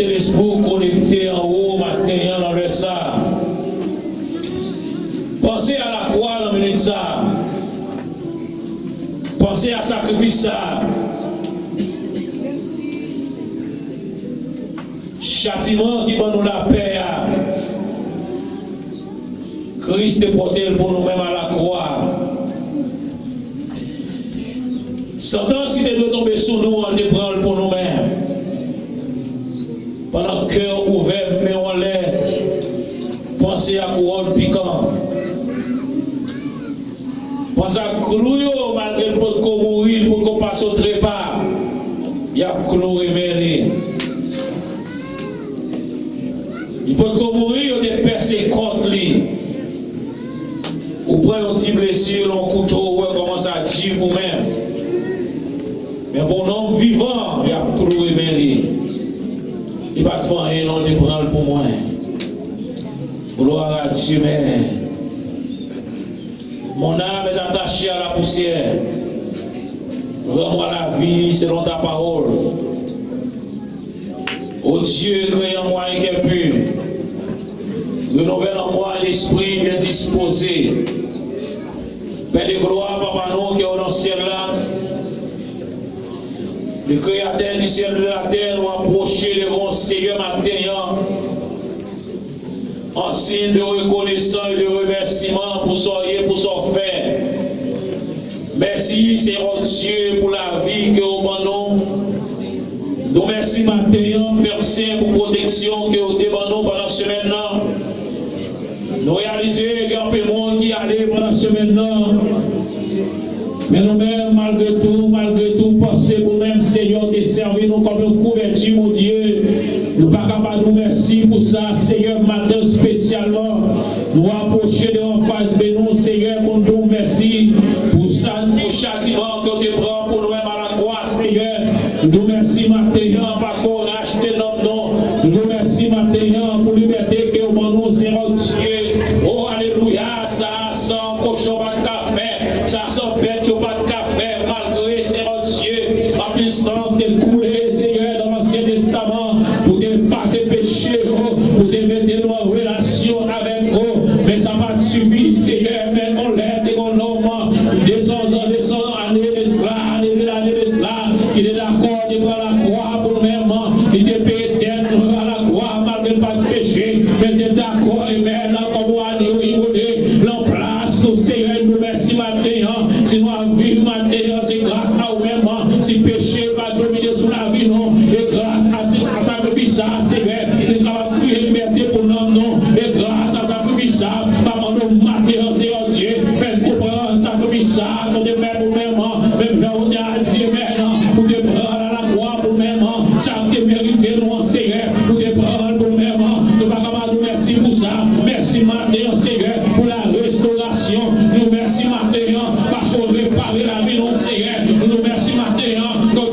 Laissez l'esprit connecté en haut, matin, dans le ça. Pensez à la croix dans minute ça. Pensez à sacrifice ça. Châtiment qui va nous la paix. Christ est porté pour nous-mêmes à la croix. Sentence qui doit tomber sur nous, on te prend pour nous-mêmes. Pendant que cœur ouvert, mais on l'air. Pensez à couronne piquant. Pensez à clouer malgré le pot qu'on mourir pour qu'on passe au trépas. Il y a cloué mêlé. Il peut qu'on mourir, il y a des percées contre lui. Ou prenez une petite blessure, un couteau, ou commence à dire vous-même. Mais pour un homme vivant, il y a cloué mêlé. Il va te faire rien, on te prend pour moi. Gloire à Dieu, mais mon âme est attachée à la poussière. Rends-moi la vie selon ta parole. Ô Dieu, crée en moi un cœur pur. Renouvelle en moi un esprit bien disposé. Père de gloire, Papa, nous qui est dans le ciel là. Le Créateur du ciel et de la terre nous approcher devant le Seigneur matin en signe de reconnaissance et de remerciement pour son rien, pour son fait. Merci Seigneur Dieu pour la vie que vous donnez. Nous merci matin, Père Saint, pour la protection que vous donnez pendant la semaine. Nous réalisons qu'il y a un peu de monde qui allait pendant la semaine. Mais nous-mêmes, malgré tout, pensez vous-même, Seigneur, de servir nous comme une couverture, mon Dieu. Nous ne pouvons pas nous merci pour ça, Seigneur, matin spécialement. Nous approcher de l'emphase de nous, Seigneur, pour nous merci pour ça, pour châtiment que tu prends pour nous-mêmes à la croix, Seigneur. Nous merci matin parce qu'on a acheté notre nom. Nous merci matin pour la liberté que vous nous, Seigneur Dieu. Oh, alléluia, ça sans cochon, pas de café, ça sans fête, pas de café, malgré, Seigneur Dieu, la puissance de couler, Seigneur, dans l'Ancien Testament, pour dépasser le péché, pour te mettre en relation avec vous. Mais ça va te suffire, Seigneur, mais on lève et on nomme, descendant, année de cela, qu'il est d'accord de prendre la croix pour nous-mêmes, il te paye d'être à la croix, malgré pas de péché, mais il est d'accord, et maintenant, comme on a dit, l'emplace, nous, Seigneur, nous merci matin, si nous avons vu matin, c'est grâce à vous-même, si le péché va dominer sur la vie, non, et grâce à ce sacrifice, Seigneur, c'est capable de créer liberté pour nous, non, et grâce à ce sacrifice, maman, nous matin, Seigneur Dieu, faites comprendre ce sacrifice, nous devons faire nous-mêmes, même là, on a dit maintenant, pour te prendre à la croix pour nous-mêmes, ça te mérite, nous, Seigneur, pour te prendre pour nous-mêmes, nous ne pouvons pas nous merci pour ça, merci matin, Seigneur, pour la restauration, nous merci matin, parce qu'on répare la vie, non, Seigneur, nous merci matin, donc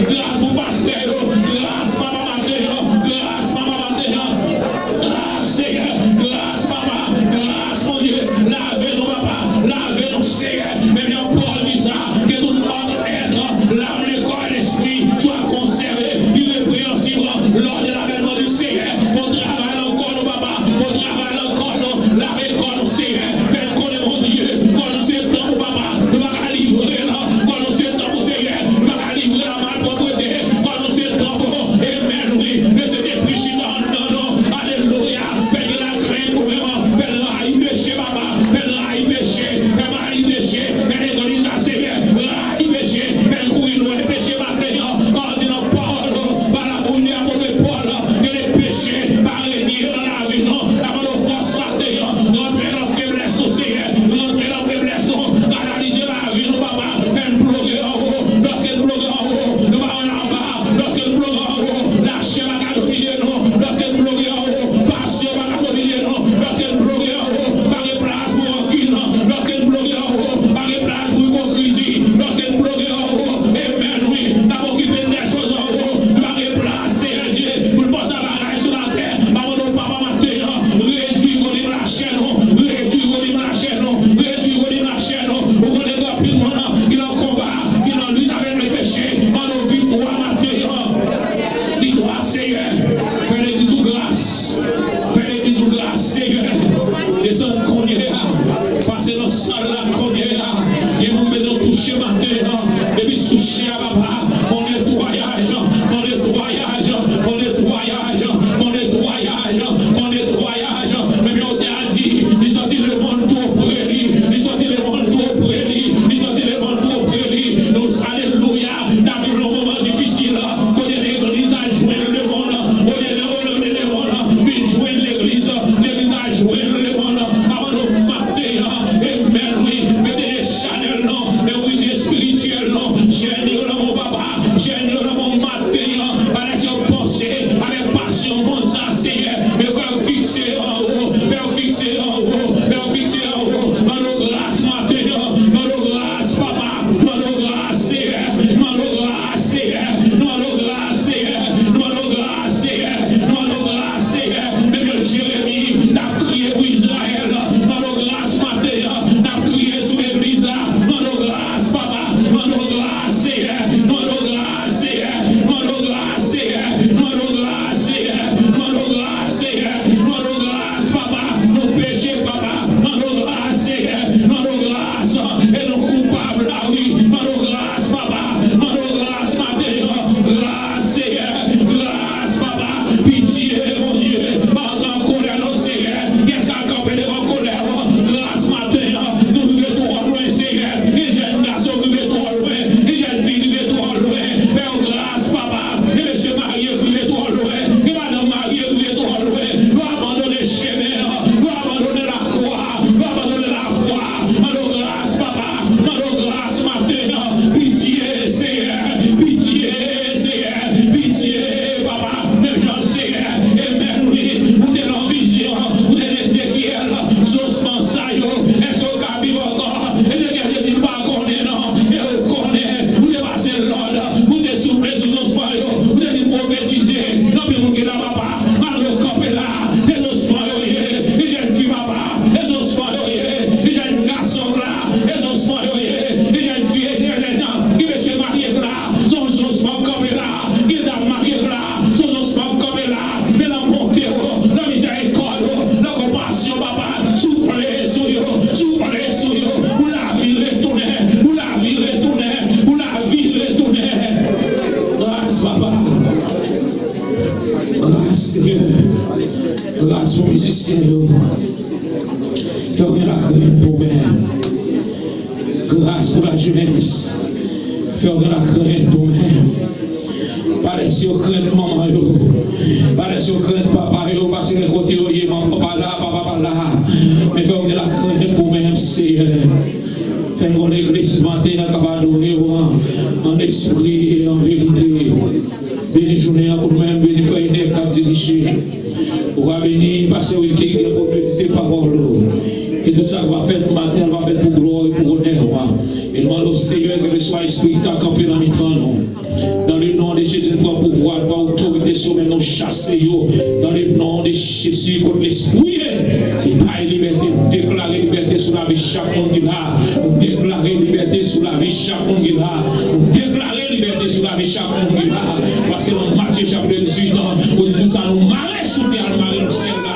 grâce pour pasteur, grâce papa matin, grâce papa matin, grâce Seigneur, grâce papa, grâce mon Dieu, lavez-nous papa, lavez-nous Seigneur, mais bien Paul dit ça, que tout notre être, l'âme, le corps et l'esprit soit conservé, irrépréhensible lors de l'avènement du Seigneur, pour travailler encore nous papa, pour travailler encore nous, laver encore nous Seigneur, faire connaître mon Dieu, quand nous c'est le temps pour papa, nous va livrer là, quand nous c'est le temps pour Seigneur, nous va livrer la malpropreté, quand nous c'est le temps pour, amen, oui, mais cet esprit chitant, non, alléluia, fais de la crainte pour vraiment, fais de la péché papa, fais de la péché, fais mal péché, fais l'église à Seigneur, la péché, fais le couille, le péché maintenant, quand il en parle, par la bouille à mon Paul, que les péchés, par les nids dans la vie, non, avant nos forces maintenant, notre faiblesse au Seigneur, notre faiblesse, canaliser la vie, nous papa, fais bloquer en haut, lorsqu'elle bloque en haut, nous va en bas, lorsqu'elle bloque en haut, lâcher ma cadominer, non, lorsqu'elle bloque en haut, passion ma cadominer, non, lorsqu'elle bloque en haut, par les places pour un qui, non, lorsqu'elle bloque en haut, par les places pour hypocrisie, lorsqu'elle bloque en haut, amen, oui, n'a occupé des choses en haut, par les places, Seigneur Dieu, pour le passer à la raille sur la terre, par mon papa maintenant, réduire au niveau la chaîne, réduire au niveau la chaîne, réduire au niveau la chaîne, pour qu'on ait plus de monde, qu'il en combat, qu'il en lutte avec le péché, en nos victoires maintenant, victoire Seigneur, fais l'église ou grâce, fais l'église ou grâce Seigneur, descends qu'on y est, passez dans la salle là qu'on y est, et nous besoin toucher maintenant, et puis toucher à papa, on est nettoyage, on nettoyage, on nettoyage, on nettoyage, on nettoyage, mais bien on t'a dit, il sortit le monde tout auprès de lui, il sortit le monde tout auprès de lui, il sortit le monde tout auprès de lui, donc alléluia, dans le moment difficile, quand l'église a joué le monde, on est le monde, puis jouer l'église a joué le monde, avant de mater, amen, oui, mettez les chanels, non, mais oui, spirituel, non, génial, mon papa, génial, mon matin, avec son pensée, avec passion, bon ça, Seigneur, mais quand fixer en haut, fixer en haut, fixer en haut, dans nos grâces, matin, dans nos grâces, papa, dans nos grâces, Seigneur, dans nos grâces, Seigneur, dans nos grâces, Seigneur, dans nos grâces, Seigneur, dans nos grâces, Seigneur, mais que Jérémie n'a crié pour Israël, dans nos grâces, matin, n'a crié sur l'église là, dans nos grâces, papa, dans nos grâces, Seigneur, dans nos grâces, Seigneur, dans nos grâces, Seigneur, dans nos grâces, Seigneur, dans nos grâces, Seigneur, dans nos grâces, papa, nos péchés, papa, dans nos grâces, Seigneur, dans nos grâces, et nos coupables là, oui, dans nos grâces, papa, dans nos grâces, matin, grâce, Seigneur, grâce, papa, pitié, mon Dieu, pendant qu'on est nos Seigneur, qu'est-ce qu'a campé devant colère, grâce, matin, nous vivons trop loin, Seigneur, les jeunes garçons vivent trop loin, les jeunes filles vivent trop loin, faire grâce, papa, et monsieur marié vivent trop loin, et madame mariée vivent trop loin, nous abandonner le chemin, nous abandonner la croix, nous abandonner la foi, dans nos grâces, papa, dans nos grâces, matin, pitié, Seigneur, pitié, Seigneur, pitié, papa, même j'en sais, amen, oui, vous êtes en vision, vous êtes Ézéchiel, Josman Sayo, est-ce qu'on a vivre encore, Ézéchiel ne dit pas qu'on est non, et on connaît, vous êtes passé l'ordre, vous êtes soufflé sur Josman, vous êtes prophétisé, non, mais vous êtes là, papa, malgré qu'on est là, c'est Josman, les jeunes qui papa, les Josman, les jeunes garçons là, les Josman, les jeunes filles, les jeunes gens, qui veulent se marier là, son Josman comme là, qui est marié là, son Josman comme là, mais la bonté, la miséricorde, la compassion, papa, soufflez sur eux, où la vie retourne, où la vie retourne, où la vie retourne. Grâce, papa. Grâce, Seigneur. Grâce pour les musiciens. Fais la crainte pour moi. Grâce pour la jeunesse. Fais la crainte pour moi. Pas laisser au crainte maman, pas laisser au crainte papa, parce que les côtés, maman, papa là, mais fais la crainte pour moi, Seigneur. Fais l'église matin, capable d'adorer en esprit et en vérité. Béni journée pour nous-mêmes, béni frère et cap dirigé. Pour bénir, passer au week-end pour méditer parole. Et tout ça va faire pour matin, va faire pour gloire et pour honneur. Et demande au Seigneur que le soit esprit à camper dans le temps. Dans le Jésus, nous prend pouvoir, par autorité sur nous chasser dans le nom de Jésus contre l'esprit. Et par liberté, déclarer liberté sur la vie chaque monde qui a. Déclarer liberté sur la vie chaque monde qui a. Déclarer liberté sur la vie chaque monde qui a. Parce que dans Matthieu chapitre 18, nous allons marrer sous terre, marrer au ciel.